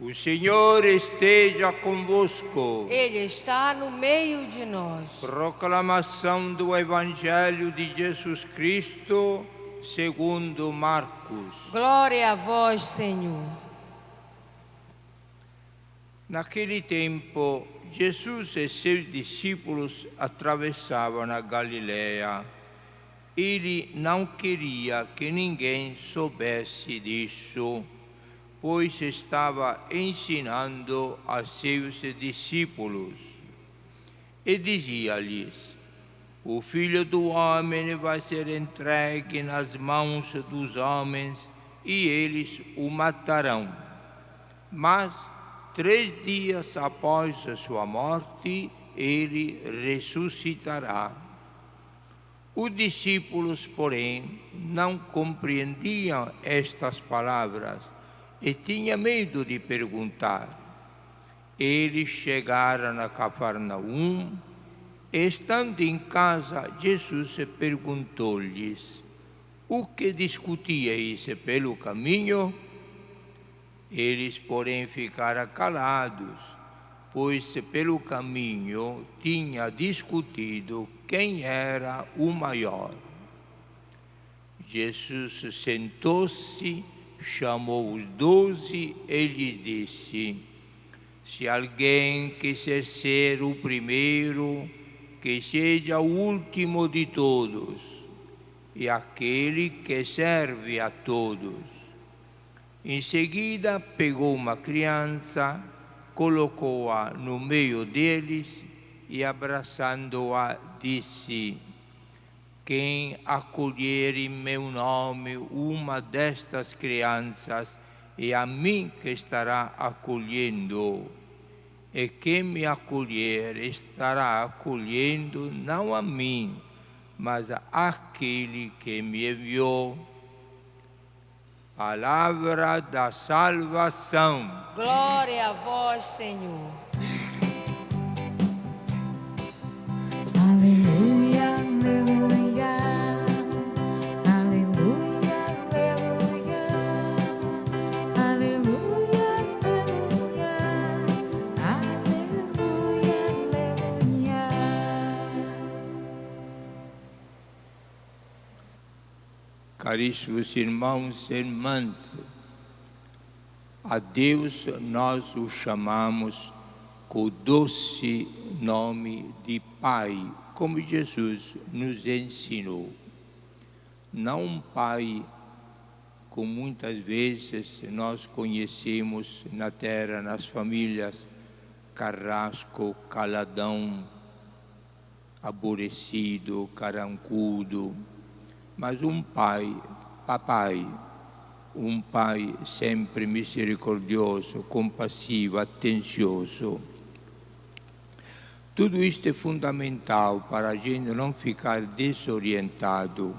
O Senhor esteja convosco. Ele está no meio de nós. Proclamação do Evangelho de Jesus Cristo, segundo Marcos. Glória a vós, Senhor. Naquele tempo, Jesus e seus discípulos atravessavam a Galiléia. Ele não queria que ninguém soubesse disso, pois estava ensinando a seus discípulos. E dizia-lhes: o Filho do Homem vai ser entregue nas mãos dos homens e eles o matarão. Mas 3 dias após a sua morte, ele ressuscitará. Os discípulos, porém, não compreendiam estas palavras e tinham medo de perguntar. Eles chegaram a Cafarnaum. Estando em casa, Jesus perguntou-lhes: o que discutíeis pelo caminho? Eles, porém, ficaram calados, pois pelo caminho tinha discutido quem era o maior. Jesus sentou-se, chamou os 12 e lhes disse: se alguém quiser ser o primeiro, que seja o último de todos e aquele que serve a todos. Em seguida, pegou uma criança, colocou-a no meio deles e, abraçando-a, disse: quem acolher em meu nome uma destas crianças, é a mim que estará acolhendo. E quem me acolher estará acolhendo não a mim, mas àquele que me enviou. Palavra da salvação. Glória a vós, Senhor. Aleluia, aleluia. Aleluia, aleluia. Aleluia, aleluia. Aleluia, aleluia. Caríssimos irmãos e irmãs, a Deus nós o chamamos com o doce nome de Pai, como Jesus nos ensinou. Não um Pai como muitas vezes nós conhecemos na terra, nas famílias, carrasco, caladão, aborrecido, carancudo, mas um pai, papai, um pai sempre misericordioso, compassivo, atencioso. Tudo isto é fundamental para a gente não ficar desorientado.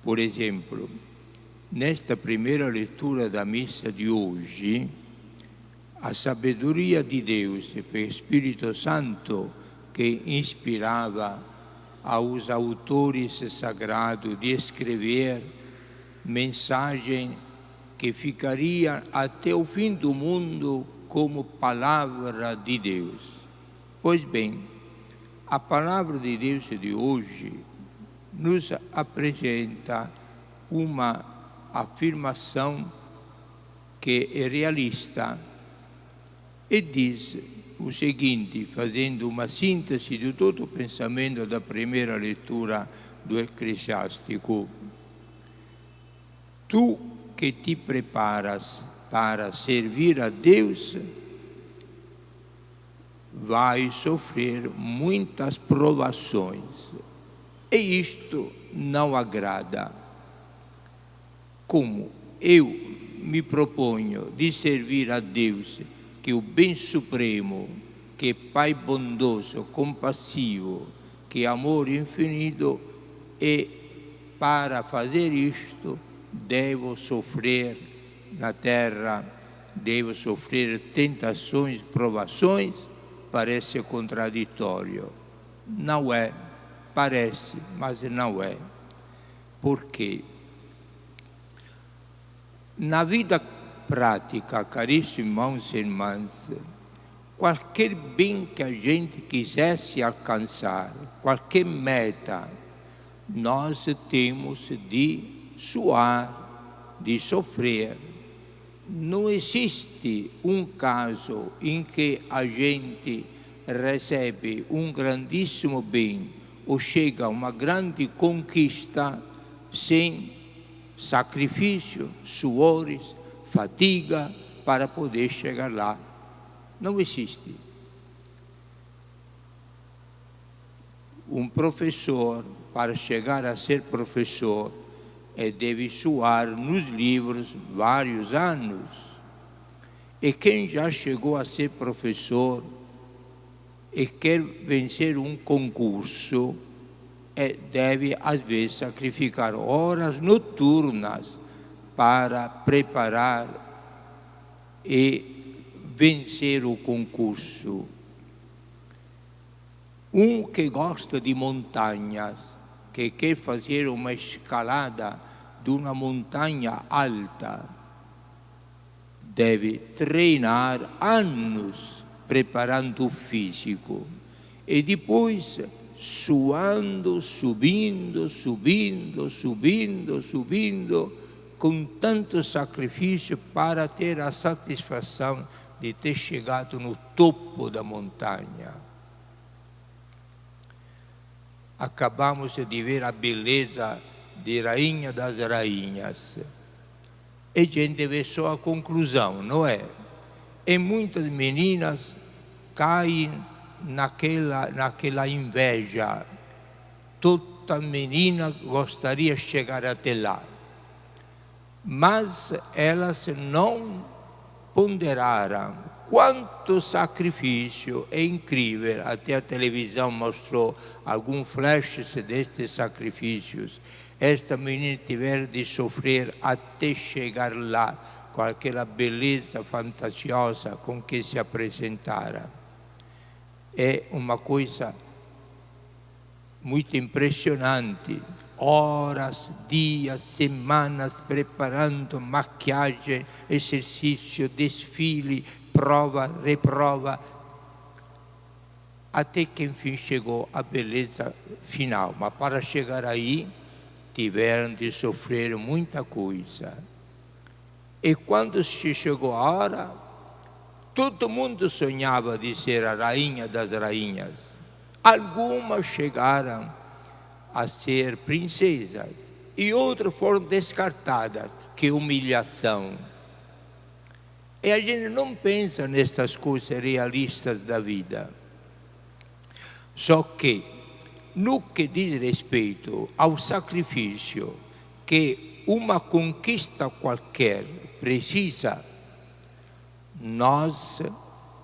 Por exemplo, nesta primeira leitura da missa de hoje, a sabedoria de Deus e o Espírito Santo que inspirava aos autores sagrados de escrever mensagem que ficaria até o fim do mundo como palavra de Deus. Pois bem, a palavra de Deus de hoje nos apresenta uma afirmação que é realista e diz o seguinte, fazendo uma síntese de todo o pensamento da primeira leitura do Eclesiástico: tu que te preparas para servir a Deus, vai sofrer muitas provações, e isto não agrada. Como eu me proponho de servir a Deus, que é o bem supremo, que é Pai bondoso, compassivo, que é amor infinito, e para fazer isto devo sofrer na terra, devo sofrer tentações, provações. Parece contraditório. Não é, parece, mas não é. Por quê? Na vida prática, caríssimos irmãos e irmãs, qualquer bem que a gente quisesse alcançar, qualquer meta, nós temos de suar, de sofrer. Não existe um caso em que a gente recebe um grandíssimo bem ou chega a uma grande conquista sem sacrifício, suores, fadiga para poder chegar lá. Não existe. Um professor, para chegar a ser professor, deve suar nos livros vários anos. E quem já chegou a ser professor e quer vencer um concurso, deve, às vezes, sacrificar horas noturnas para preparar e vencer o concurso. Um que gosta de montanhas, que quer fazer uma escalada de uma montanha alta, deve treinar anos preparando o físico e depois suando, subindo, com tanto sacrifício para ter a satisfação de ter chegado no topo da montanha. Acabamos de ver a beleza de Rainha das Rainhas. E a gente vê só a conclusão, não é? E muitas meninas caem naquela inveja. Toda menina gostaria de chegar até lá. Mas elas não ponderaram quanto sacrifício. É incrível, até a televisão mostrou alguns flashes destes sacrifícios. Esta menina tiver de sofrer até chegar lá, com aquela beleza fantasiosa com que se apresentaram. É uma coisa muito impressionante. Horas, dias, semanas preparando maquiagem, exercício, desfile, prova, reprova, até que enfim chegou a beleza final. Mas para chegar aí, tiveram de sofrer muita coisa. E quando se chegou a hora, todo mundo sonhava de ser a rainha das rainhas. Algumas chegaram a ser princesas e outras foram descartadas. Que humilhação! E a gente não pensa nestas coisas realistas da vida. Só que, no que diz respeito ao sacrifício que uma conquista qualquer precisa, nós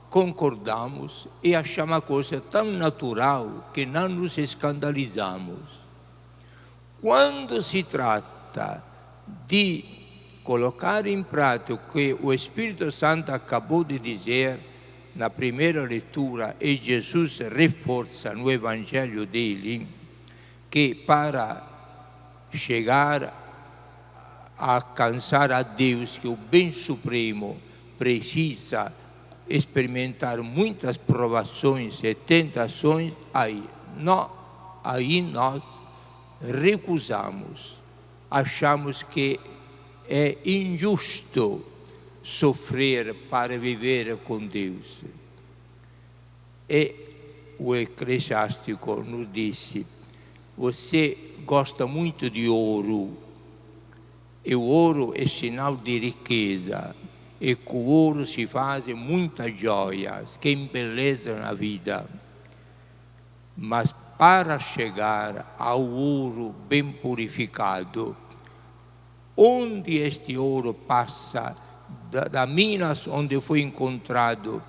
concordamos e achamos a coisa tão natural que não nos escandalizamos. Quando se trata de colocar em prática o que o Espírito Santo acabou de dizer na primeira leitura, e Jesus reforça no Evangelho dele, que para chegar a alcançar a Deus, que é o bem supremo, precisa experimentar muitas provações e tentações, aí nós recusamos, achamos que é injusto sofrer para viver com Deus. E o eclesiástico nos disse: você gosta muito de ouro, e o ouro é sinal de riqueza, e com o ouro se fazem muitas joias que embelezam a vida. Mas para chegar ao ouro bem purificado, onde este ouro passa da minas onde foi encontrado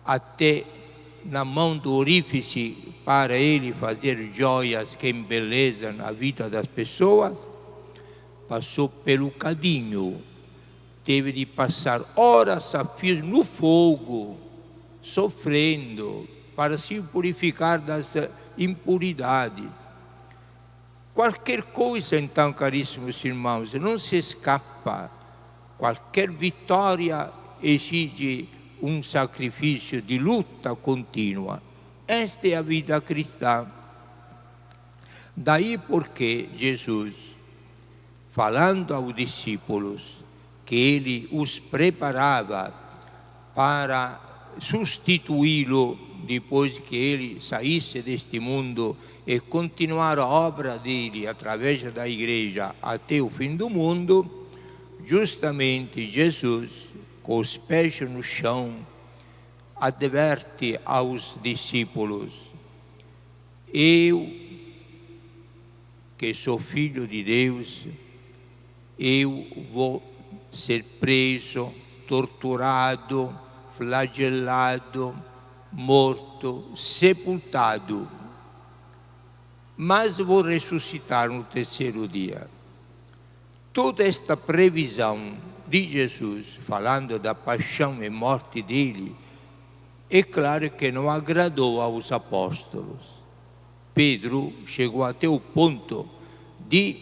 até na mão do orífice para ele fazer joias que embelezam a vida das pessoas, passou pelo cadinho, teve de passar horas a fio no fogo, sofrendo para se purificar das impuridades. Qualquer coisa, então, caríssimos irmãos, não se escapa qualquer vitória exige um sacrifício de luta contínua. Esta é a vida cristã. Daí porque Jesus, falando aos discípulos, que ele os preparava para substituí-lo depois que ele saísse deste mundo e continuar a obra dele através da igreja até o fim do mundo, justamente Jesus, com os pés no chão, adverte aos discípulos: eu, que sou filho de Deus, eu vou ser preso, torturado, flagelado, morto, sepultado, mas vou ressuscitar no terceiro dia. Toda esta previsão de Jesus, falando da paixão e morte dele, é claro que não agradou aos apóstolos. Pedro chegou até o ponto de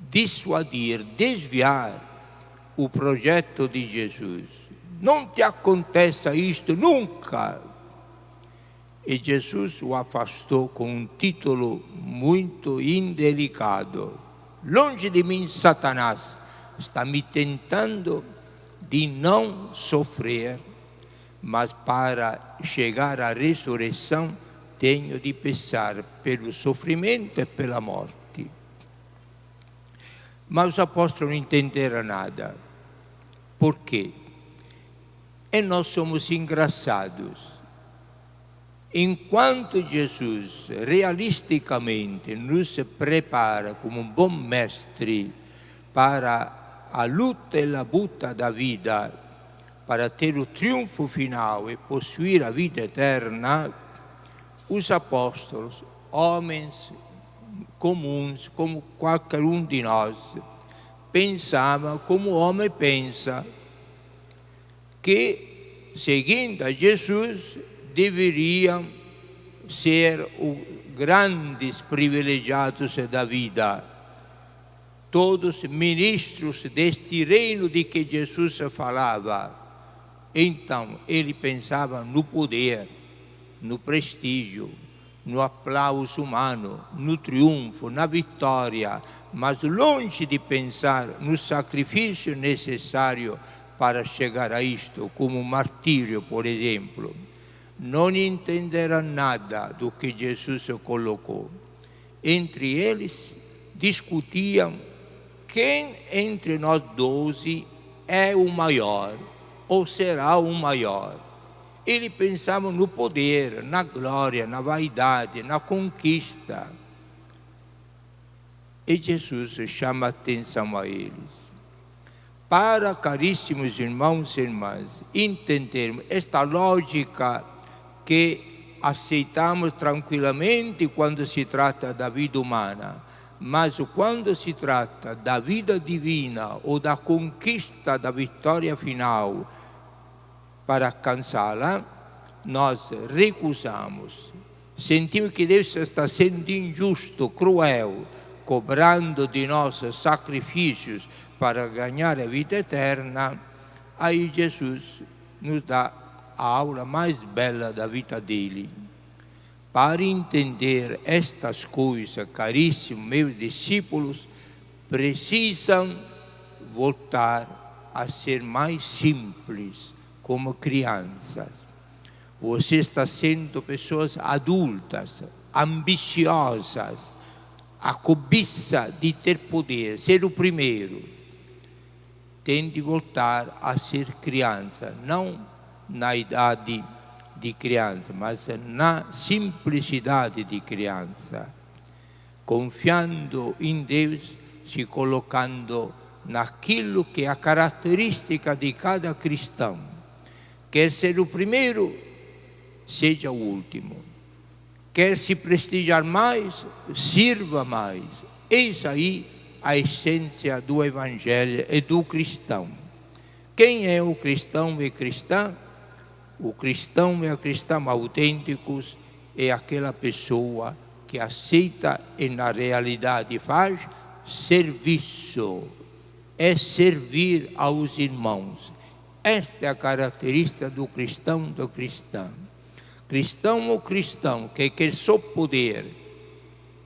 dissuadir, desviar o projeto de Jesus. Não te aconteça isto nunca. E Jesus o afastou com um título muito indelicado: longe de mim, Satanás, está me tentando de não sofrer, mas para chegar à ressurreição tenho de passar pelo sofrimento e pela morte. Mas os apóstolos não entenderam nada. Por quê? E nós somos engraçados. Enquanto Jesus realisticamente nos prepara como um bom mestre para a luta e a buta da vida, para ter o triunfo final e possuir a vida eterna, os apóstolos, homens comuns como qualquer um de nós, pensavam como o homem pensa, que, seguindo a Jesus, deveriam ser os grandes privilegiados da vida, todos ministros deste reino de que Jesus falava. Então, ele pensava no poder, no prestígio, no aplauso humano, no triunfo, na vitória, mas longe de pensar no sacrifício necessário para chegar a isto, como o martírio, por exemplo. Não entenderam nada do que Jesus colocou. Entre eles, discutiam quem entre nós 12 é o maior, ou será o maior. Eles pensavam no poder, na glória, na vaidade, na conquista. E Jesus chama a atenção a eles. Para, caríssimos irmãos e irmãs, entendermos esta lógica que aceitamos tranquilamente quando se trata da vida humana, mas quando se trata da vida divina ou da conquista da vitória final, para alcançá-la, nós recusamos. Sentimos que Deus está sendo injusto, cruel, cobrando de nós sacrifícios para ganhar a vida eterna. Aí Jesus nos dá a aula mais bela da vida dele. Para entender estas coisas, caríssimos meus discípulos, precisam voltar a ser mais simples, como crianças. Você está sendo pessoas adultas, ambiciosas, a cobiça de ter poder, ser o primeiro. Tem de voltar a ser criança, não na idade de criança, mas na simplicidade de criança, confiando em Deus, se colocando naquilo que é a característica de cada cristão. Quer ser o primeiro, seja o último. Quer se prestigiar mais, sirva mais. Eis aí a essência do Evangelho e do cristão. Quem é o cristão e cristã? O cristão e a cristã autênticos é aquela pessoa que aceita e na realidade faz serviço. é servir aos irmãos. Esta é a característica do cristão, do cristão. Cristão ou cristão que quer só poder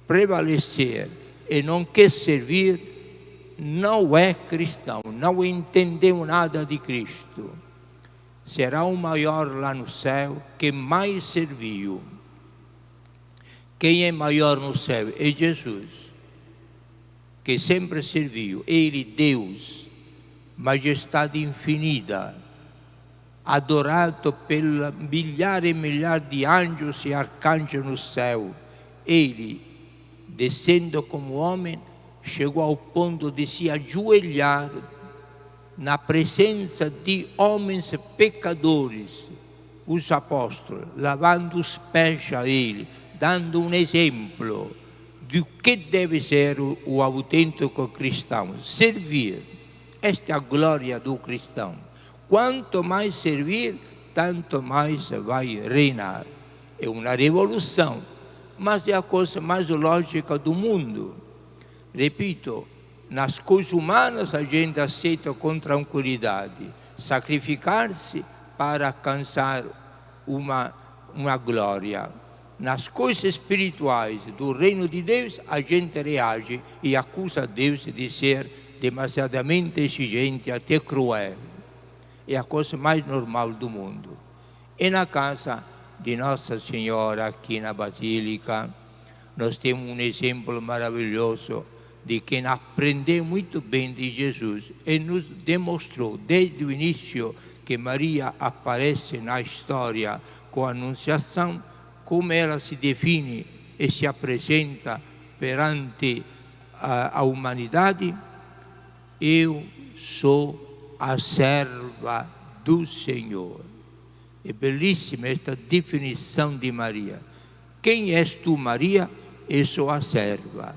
prevalecer e não quer servir, não é cristão, não entendeu nada de Cristo. Será o maior lá no céu que mais serviu. Quem é maior no céu? É Jesus, que sempre serviu. Ele, Deus, majestade infinita, adorado pelos milhares e milhares de anjos e arcanjos no céu. Ele, descendo como homem, chegou ao ponto de se ajoelhar na presença de homens pecadores, os apóstolos, lavando os pés a ele, dando um exemplo do que deve ser o autêntico cristão: servir. Esta é a glória do cristão. Quanto mais servir, tanto mais vai reinar. É uma revolução, mas é a coisa mais lógica do mundo. Repito, nas coisas humanas a gente aceita com tranquilidade sacrificar-se para alcançar uma glória. Nas coisas espirituais do reino de Deus, a gente reage e acusa Deus de ser demasiadamente exigente, até cruel. É a coisa mais normal do mundo. E na casa de Nossa Senhora, aqui na Basílica, nós temos um exemplo maravilhoso de quem aprendeu muito bem de Jesus e nos demonstrou desde o início que Maria aparece na história com a Anunciação, como ela se define e se apresenta perante a humanidade: eu sou a serva do Senhor. É belíssima esta definição de Maria. Quem és tu, Maria? Eu sou a serva.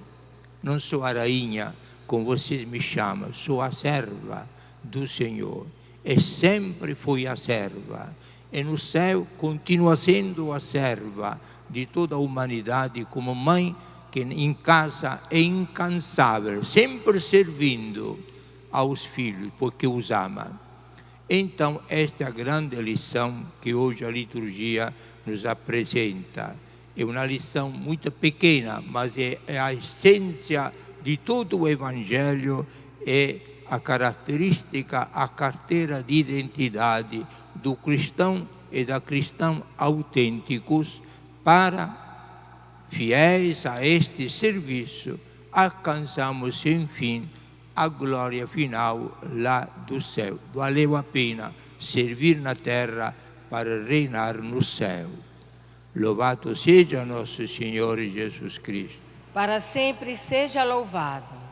Não sou a rainha, como vocês me chamam, sou a serva do Senhor. E sempre fui a serva. E no céu continua sendo a serva de toda a humanidade, como mãe que em casa é incansável, sempre servindo aos filhos, porque os ama. Então, esta é a grande lição que hoje a liturgia nos apresenta. É uma lição muito pequena, mas é a essência de todo o Evangelho, é a característica, a carteira de identidade do cristão e da cristã autênticos, para, fiéis a este serviço, alcançamos, enfim, a glória final lá do céu. Valeu a pena servir na terra para reinar no céu. Louvado seja nosso Senhor Jesus Cristo. Para sempre seja louvado.